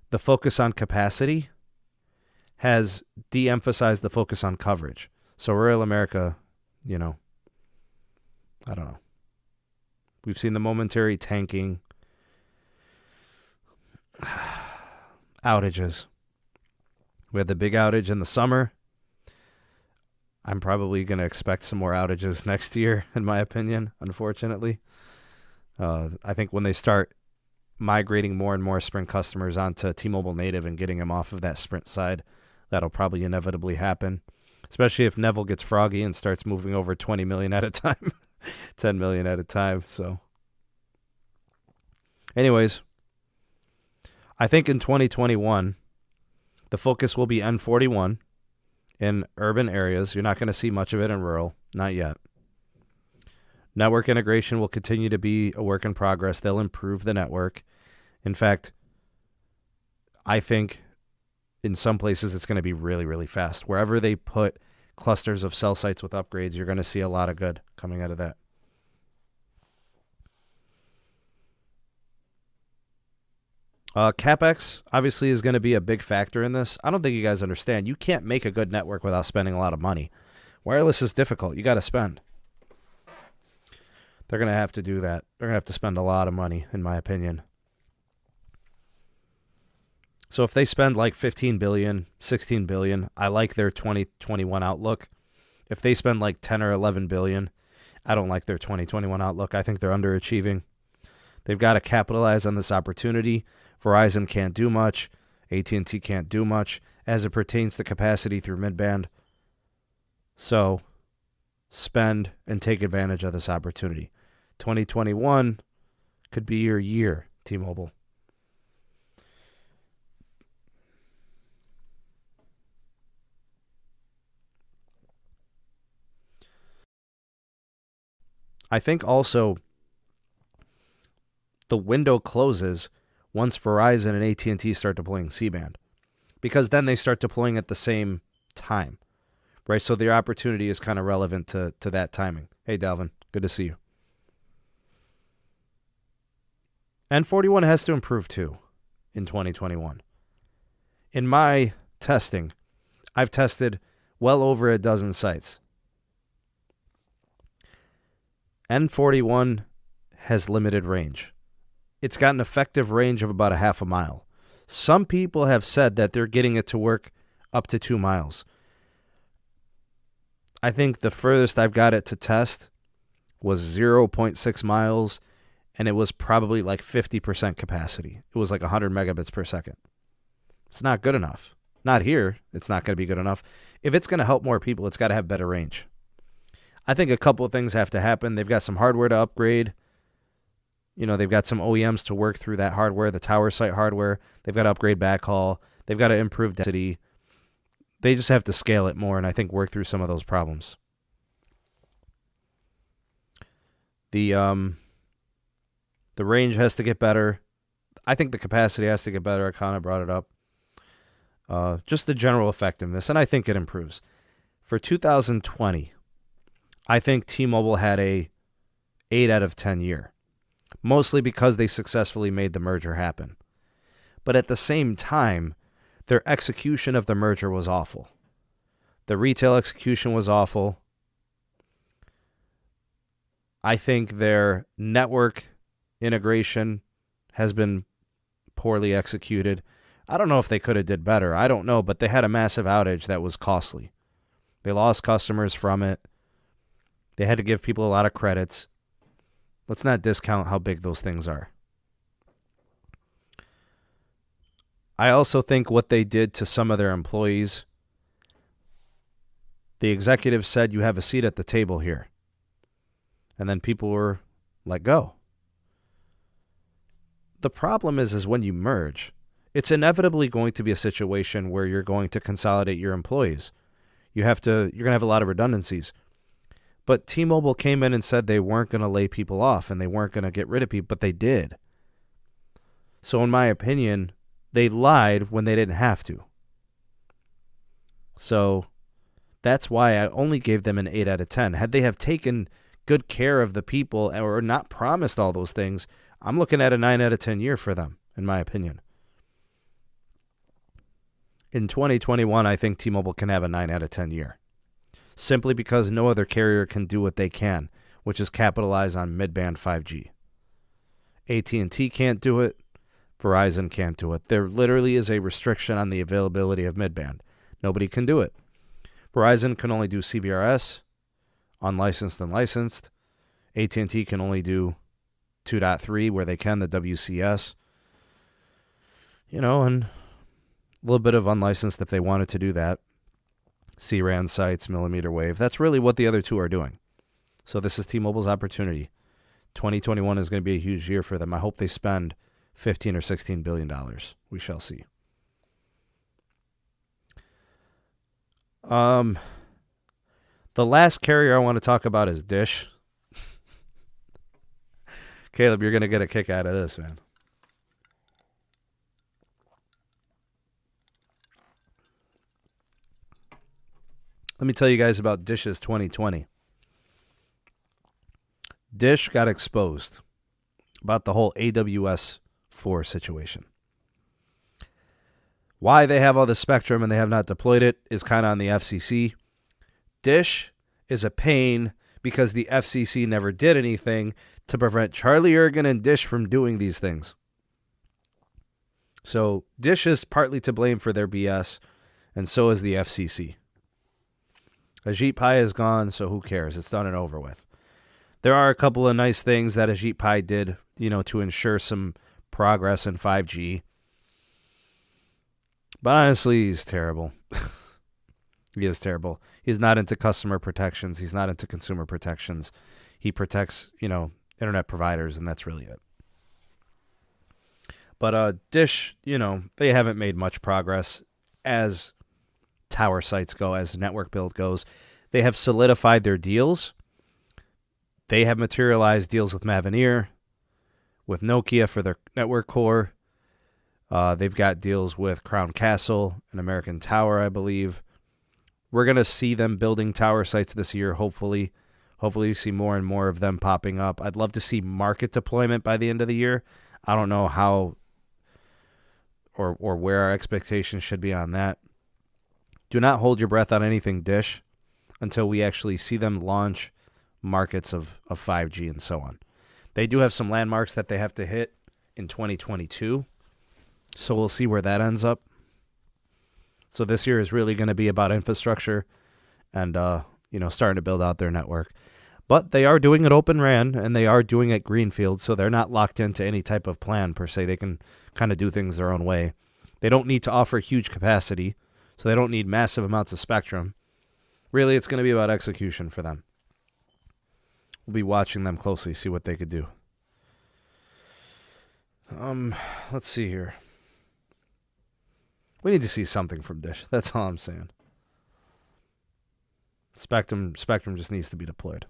the focus on capacity has de-emphasized the focus on coverage. So rural America, I don't know. We've seen the momentary tanking. Outages. We had the big outage in the summer. I'm probably going to expect some more outages next year, in my opinion, unfortunately. I think when they start migrating more and more Sprint customers onto T-Mobile native and getting them off of that Sprint side, that'll probably inevitably happen, especially if Neville gets froggy and starts moving over 20 million at a time, 10 million at a time. So anyways, I think in 2021, the focus will be N41 in urban areas. You're not going to see much of it in rural, not yet. Network integration will continue to be a work in progress. They'll improve the network. In fact, I think in some places it's going to be really, really fast. Wherever they put clusters of cell sites with upgrades, you're going to see a lot of good coming out of that. CapEx obviously is going to be a big factor in this. I don't think you guys understand. You can't make a good network without spending a lot of money. Wireless is difficult. You got to spend. They're going to have to do that. They're going to have to spend a lot of money, in my opinion. So if they spend like 15 billion, 16 billion, I like their 2021 outlook. If they spend like 10 or 11 billion, I don't like their 2021 outlook. I think they're underachieving. They've got to capitalize on this opportunity. Verizon can't do much. AT&T can't do much as it pertains to capacity through midband. So spend and take advantage of this opportunity. 2021 could be your year, T-Mobile. I think also the window closes once Verizon and AT&T start deploying C-band, because then they start deploying at the same time, right? So the opportunity is kind of relevant to that timing. Hey, Dalvin, good to see you. N41 has to improve too in 2021. In my testing, I've tested well over a dozen sites. N41 has limited range. It's got an effective range of about a half a mile. Some people have said that they're getting it to work up to 2 miles. I think the furthest I've got it to test was 0.6 miles, and it was probably like 50% capacity. It was like 100 megabits per second. It's not good enough. Not here. It's not going to be good enough. If it's going to help more people, it's got to have better range. I think a couple of things have to happen. They've got some hardware to upgrade. They've got some OEMs to work through that hardware, the tower site hardware. They've got to upgrade backhaul. They've got to improve density. They just have to scale it more and I think work through some of those problems. The range has to get better. I think the capacity has to get better. I kind of brought it up. Just the general effectiveness, and I think it improves. For 2020, I think T-Mobile had a 8 out of 10 year, mostly because they successfully made the merger happen. But at the same time, their execution of the merger was awful. The retail execution was awful. I think their network integration has been poorly executed. I don't know if they could have did better. I don't know, but they had a massive outage that was costly. They lost customers from it. They had to give people a lot of credits. Let's not discount how big those things are. I also think what they did to some of their employees, the executives said, you have a seat at the table here. And then people were let go. The problem is when you merge, it's inevitably going to be a situation where you're going to consolidate your employees. You're going to have a lot of redundancies. But T-Mobile came in and said they weren't going to lay people off and they weren't going to get rid of people, but they did. So in my opinion, they lied when they didn't have to. So That's why I only gave them an 8 out of 10. Had they have taken good care of the people or not promised all those things, I'm looking at a 9 out of 10 year for them, in my opinion. In 2021, I think T-Mobile can have a 9 out of 10 year. Simply because no other carrier can do what they can, which is capitalize on mid-band 5G. AT&T can't do it. Verizon can't do it. There literally is a restriction on the availability of mid-band. Nobody can do it. Verizon can only do CBRS, unlicensed and licensed. AT&T can only do 2.3 where they can, the WCS. And a little bit of unlicensed if they wanted to do that. C-RAN sites, millimeter wave. That's really what the other two are doing. So this is T-Mobile's opportunity. 2021 is going to be a huge year for them. I hope they spend $15 or $16 billion. We shall see. The last carrier I want to talk about is Dish. Caleb, you're going to get a kick out of this, man. Let me tell you guys about Dish's 2020. Dish got exposed about the whole AWS 4 situation. Why they have all the spectrum and they have not deployed it is kind of on the FCC. Dish is a pain because the FCC never did anything to prevent Charlie Ergen and Dish from doing these things. So Dish is partly to blame for their BS, and so is the FCC. Ajit Pai is gone, so who cares? It's done and over with. There are a couple of nice things that Ajit Pai did, to ensure some progress in 5G. But honestly, he's terrible. He is terrible. He's not into customer protections. He's not into consumer protections. He protects, internet providers, and that's really it. But Dish, they haven't made much progress as tower sites go, as network build goes. They have solidified their deals. They have materialized deals with Mavenir, with Nokia for their network core. They've got deals with Crown Castle and American Tower, I believe. We're going to see them building tower sites this year, hopefully. Hopefully we see more and more of them popping up. I'd love to see market deployment by the end of the year. I don't know how or where our expectations should be on that. Do not hold your breath on anything Dish until we actually see them launch markets of 5G and so on. They do have some landmarks that they have to hit in 2022, so we'll see where that ends up. So this year is really going to be about infrastructure and starting to build out their network. But they are doing it Open RAN, and they are doing it greenfield, so they're not locked into any type of plan per se. They can kind of do things their own way. They don't need to offer huge capacity, so they don't need massive amounts of spectrum. Really, it's going to be about execution for them. We'll be watching them closely, see what they could do. Let's see here. We need to see something from Dish. That's all I'm saying. Spectrum just needs to be deployed.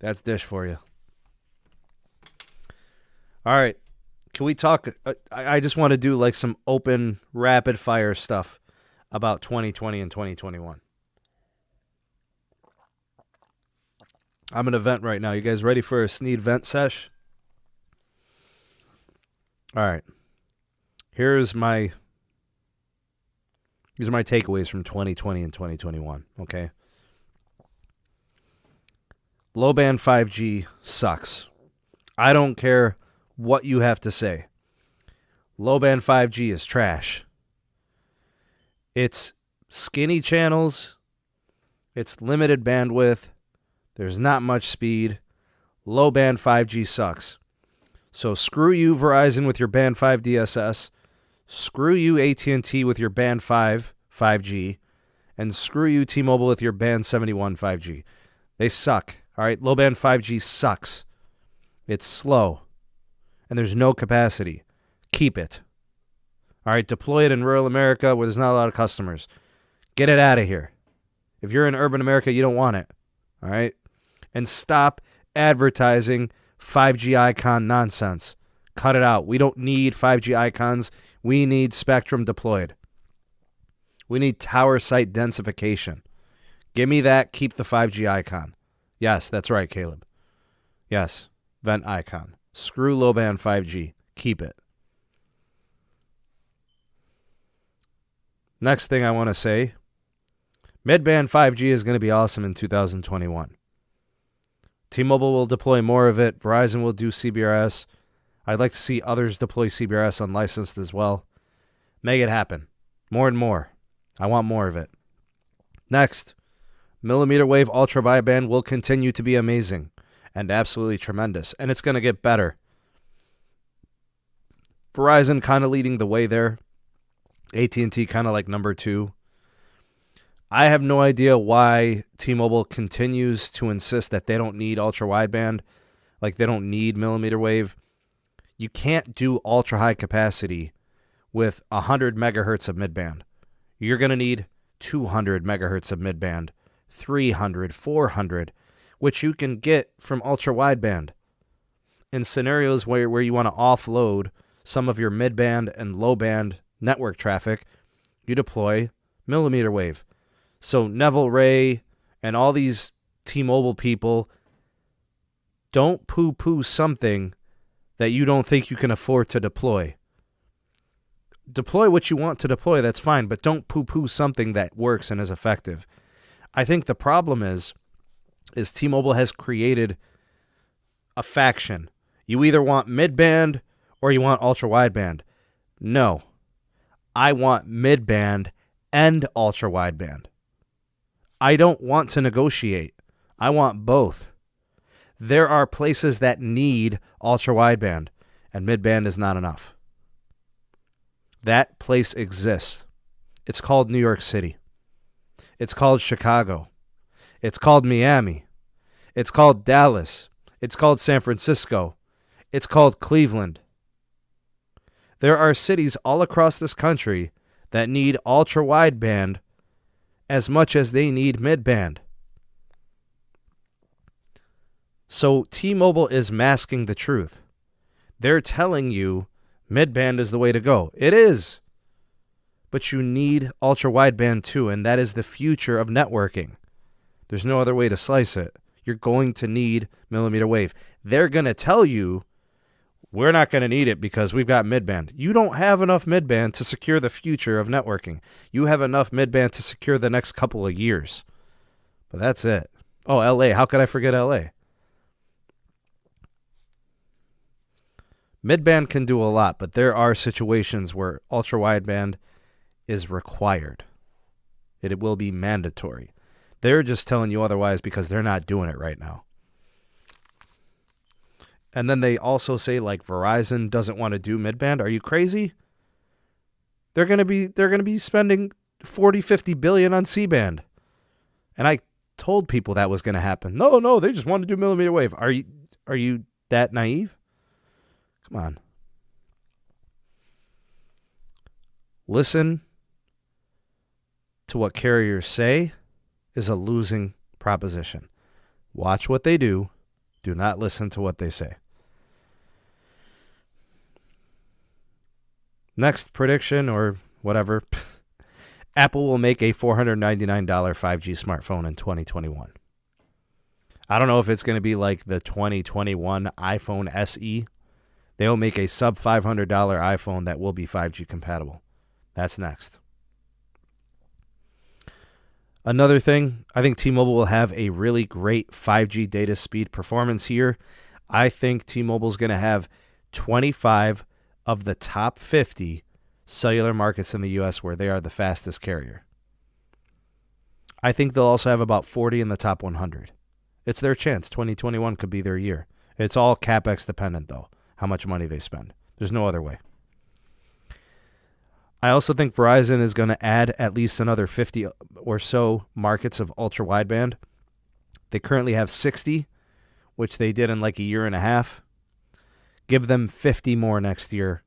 That's Dish for you. All right. Can we talk? I just want to do like some open, rapid fire stuff about 2020 and 2021. I'm going to vent right now. You guys ready for a Sneed vent sesh? All right. These are my takeaways from 2020 and 2021, okay? Low band 5G sucks. I don't care what you have to say. Low band 5G is trash. It's skinny channels. It's limited bandwidth. There's not much speed. Low band 5G sucks. So screw you, Verizon, with your band 5 DSS. Screw you, AT&T, with your band 5 5G. And screw you, T-Mobile, with your band 71 5G. They suck. All right, low band 5G sucks. It's slow. And there's no capacity. Keep it. All right, deploy it in rural America where there's not a lot of customers. Get it out of here. If you're in urban America, you don't want it. All right? And stop advertising 5G icon nonsense. Cut it out. We don't need 5G icons. We need spectrum deployed. We need tower site densification. Give me that. Keep the 5G icon. Yes, that's right, Caleb. Yes, vent icon. Screw low band 5G. Keep it. Next thing I want to say, mid-band 5G is going to be awesome in 2021. T-Mobile will deploy more of it. Verizon will do CBRS. I'd like to see others deploy CBRS unlicensed as well. Make it happen. More and more. I want more of it. Next, millimeter wave ultra wideband will continue to be amazing and absolutely tremendous, and it's going to get better. Verizon kind of leading the way there. AT&T kind of like number 2. I have no idea why T-Mobile continues to insist that they don't need ultra-wideband, like they don't need millimeter wave. You can't do ultra-high capacity with 100 megahertz of midband. You're going to need 200 megahertz of midband, 300, 400, which you can get from ultra-wideband. In scenarios where you want to offload some of your midband and low-band network traffic, you deploy millimeter wave. So Neville Ray and all these T-Mobile people, don't poo-poo something that you don't think you can afford to deploy. Deploy what you want to deploy, that's fine, but don't poo-poo something that works and is effective. I think the problem is T-Mobile has created a faction. You either want midband or you want ultra-wideband. No. I want midband and ultra-wideband. I don't want to negotiate. I want both. There are places that need ultra-wideband, and midband is not enough. That place exists. It's called New York City. It's called Chicago. It's called Miami. It's called Dallas. It's called San Francisco. It's called Cleveland. There are cities all across this country that need ultra-wideband as much as they need midband. So T-Mobile is masking the truth. They're telling you midband is the way to go. It is. But you need ultra-wideband too, and that is the future of networking. There's no other way to slice it. You're going to need millimeter wave. They're going to tell you, we're not going to need it because we've got midband. You don't have enough midband to secure the future of networking. You have enough midband to secure the next couple of years. But that's it. Oh, LA. How could I forget LA? Midband can do a lot, but there are situations where ultra-wideband is required. It will be mandatory. They're just telling you otherwise because they're not doing it right now. And then they also say like Verizon doesn't want to do midband. Are you crazy? They're going to be spending 40, 50 billion on C-band. And I told people that was going to happen. No, they just want to do millimeter wave. Are you that naive? Come on. Listen to what carriers say is a losing proposition. Watch what they do. Do not listen to what they say. Next prediction or whatever. Apple will make a $499 5G smartphone in 2021. I don't know if it's going to be like the 2021 iPhone SE. They'll make a sub $500 iPhone that will be 5G compatible. That's next. Another thing, I think T-Mobile will have a really great 5G data speed performance here. I think T-Mobile is going to have 25 of the top 50 cellular markets in the U.S. where they are the fastest carrier. I think they'll also have about 40 in the top 100. It's their chance. 2021 could be their year. It's all CapEx dependent, though, how much money they spend. There's no other way. I also think Verizon is going to add at least another 50 or so markets of ultra-wideband. They currently have 60, which they did in like a year and a half. Give them 50 more next year,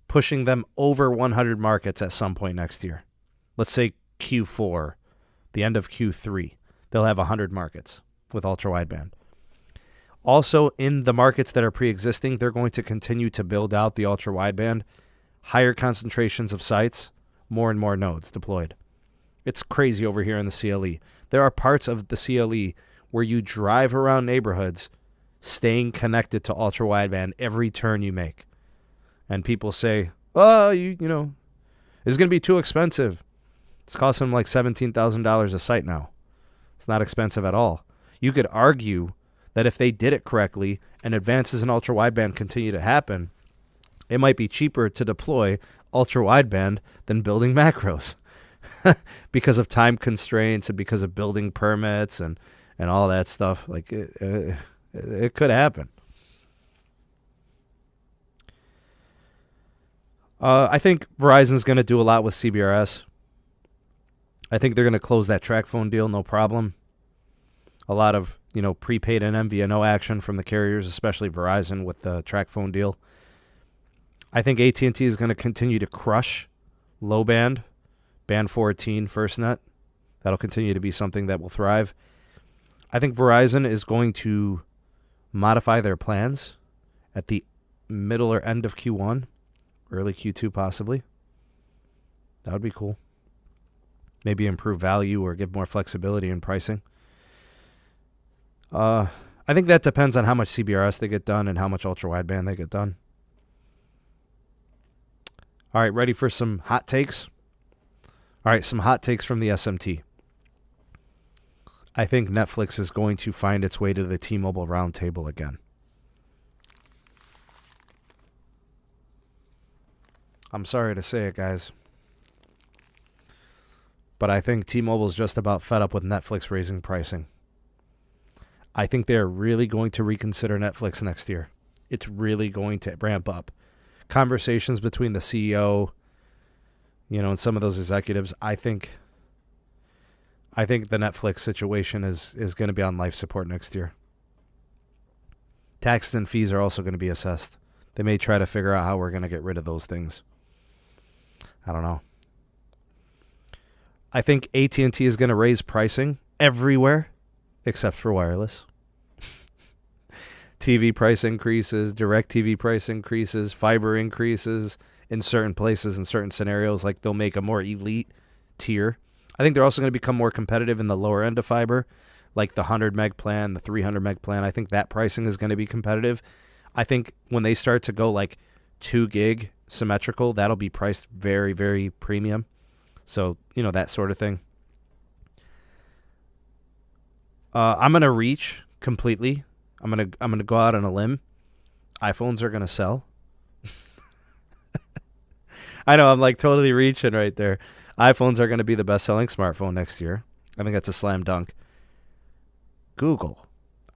pushing them over 100 markets at some point next year. Let's say Q4, the end of Q3. They'll have 100 markets with ultra-wideband. Also, in the markets that are pre-existing, they're going to continue to build out the ultra-wideband. Higher concentrations of sites, more and more nodes deployed. It's crazy over here in the CLE. There are parts of the CLE where you drive around neighborhoods staying connected to ultra-wideband every turn you make. And people say, oh, you know, it's going to be too expensive. It's costing them like $17,000 a site now. It's not expensive at all. You could argue that if they did it correctly and advances in ultra-wideband continue to happen, it might be cheaper to deploy ultra-wideband than building macros because of time constraints and because of building permits and all that stuff. Like, it could happen. I think Verizon's going to do a lot with CBRS. I think they're going to close that track phone deal, no problem. A lot of, you know, prepaid and MVNO action from the carriers, especially Verizon with the track phone deal. I think AT&T is going to continue to crush low band, band 14 FirstNet. That'll continue to be something that will thrive. I think Verizon is going to modify their plans at the middle or end of Q1, early Q2 possibly. That would be cool. Maybe improve value or give more flexibility in pricing. I think that depends on how much CBRS they get done and how much ultra-wideband they get done. All right, ready for some hot takes? All right, some hot takes from the SMT. I think Netflix is going to find its way to the T-Mobile roundtable again. I'm sorry to say it, guys. But I think T-Mobile is just about fed up with Netflix raising pricing. I think they're really going to reconsider Netflix next year. It's really going to ramp up. Conversations between the CEO, you know, and some of those executives, I think the Netflix situation is going to be on life support next year. Taxes and fees are also going to be assessed. They may try to figure out how we're going to get rid of those things. I don't know. I think AT&T is going to raise pricing everywhere except for wireless. TV price increases, direct TV price increases, fiber increases in certain places, in certain scenarios. Like they'll make a more elite tier. I think they're also going to become more competitive in the lower end of fiber, like the 100 meg plan, the 300 meg plan. I think that pricing is going to be competitive. I think when they start to go like 2 gig symmetrical, that'll be priced very, very premium. So, you know, that sort of thing. I'm going to reach completely. I'm going to go out on a limb. iPhones are going to sell. I know I'm like totally reaching right there. iPhones are going to be the best-selling smartphone next year. I think that's a slam dunk. Google,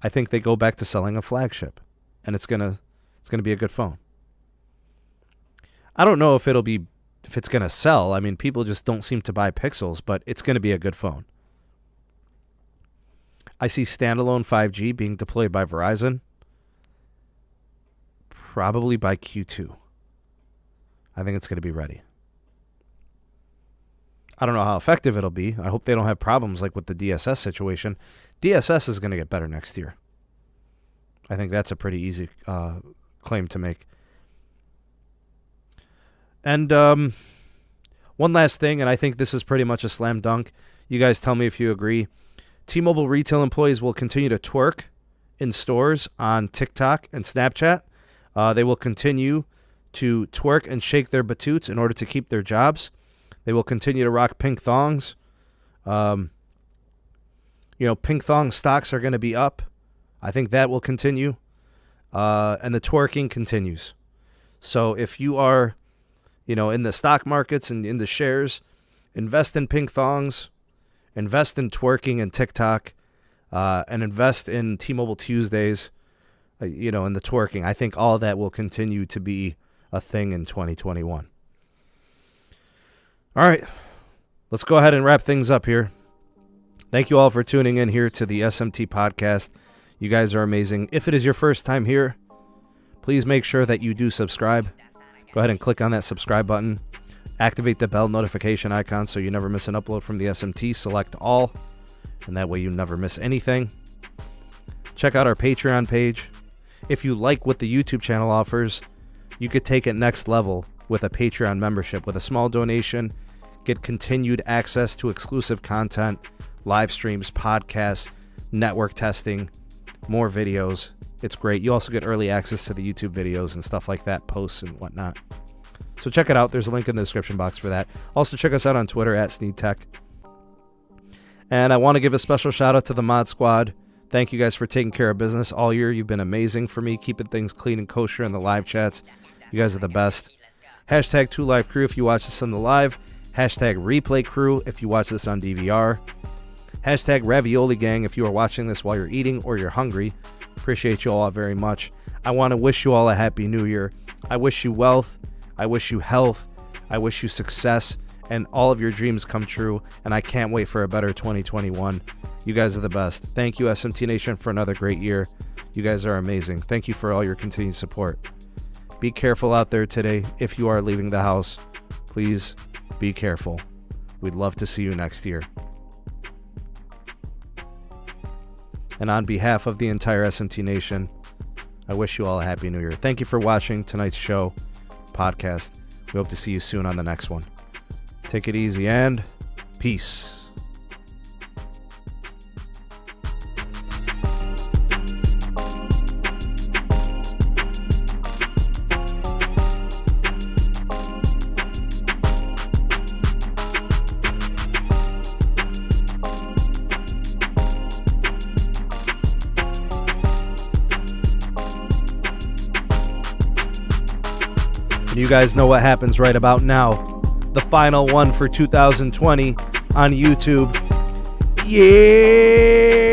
I think they go back to selling a flagship, and it's going to be a good phone. I don't know if it's going to sell. I mean, people just don't seem to buy Pixels, but it's going to be a good phone. I see standalone 5G being deployed by Verizon probably by Q2. I think it's going to be ready. I don't know how effective it'll be. I hope they don't have problems like with the DSS situation. DSS is going to get better next year. I think that's a pretty easy claim to make. And one last thing, and I think this is pretty much a slam dunk. You guys tell me if you agree. T-Mobile retail employees will continue to twerk in stores on TikTok and Snapchat. They will continue to twerk and shake their batoots in order to keep their jobs. They will continue to rock pink thongs. Pink thong stocks are going to be up. I think that will continue. And the twerking continues. So if you are, in the stock markets and in the shares, invest in pink thongs, invest in twerking and TikTok, and invest in T-Mobile Tuesdays, in the twerking. I think all that will continue to be a thing in 2021. All right, let's go ahead and wrap things up here. Thank you all for tuning in here to the SMT podcast. You guys are amazing. If it is your first time here, please make sure that you do subscribe. Go ahead and click on that subscribe button. Activate the bell notification icon so you never miss an upload from the SMT. Select all, and that way you never miss anything. Check out our Patreon page. If you like what the YouTube channel offers, you could take it next level with a Patreon membership. With a small donation, get continued access to exclusive content, live streams, podcasts, network testing, more videos. It's great. You also get early access to the YouTube videos and stuff like that, posts and whatnot. So check it out. There's a link in the description box for that. Also check us out on Twitter at SneedTech. And I want to give a special shout out to the Mod Squad. Thank you guys for taking care of business all year. You've been amazing for me, keeping things clean and kosher in the live chats. You guys are the best. Hashtag 2LiveCrew if you watch this on the live. Hashtag Replay Crew if you watch this on DVR. Hashtag Ravioli Gang if you are watching this while you're eating or you're hungry. Appreciate you all very much. I want to wish you all a happy new year. I wish you wealth. I wish you health. I wish you success and all of your dreams come true. And I can't wait for a better 2021. You guys are the best. Thank you, SMT Nation, for another great year. You guys are amazing. Thank you for all your continued support. Be careful out there today. If you are leaving the house, please be careful. We'd love to see you next year. And on behalf of the entire SMT Nation, I wish you all a happy new year. Thank you for watching tonight's show, podcast. We hope to see you soon on the next one. Take it easy and peace. You guys know what happens right about now. The final one for 2020 on YouTube. Yeah!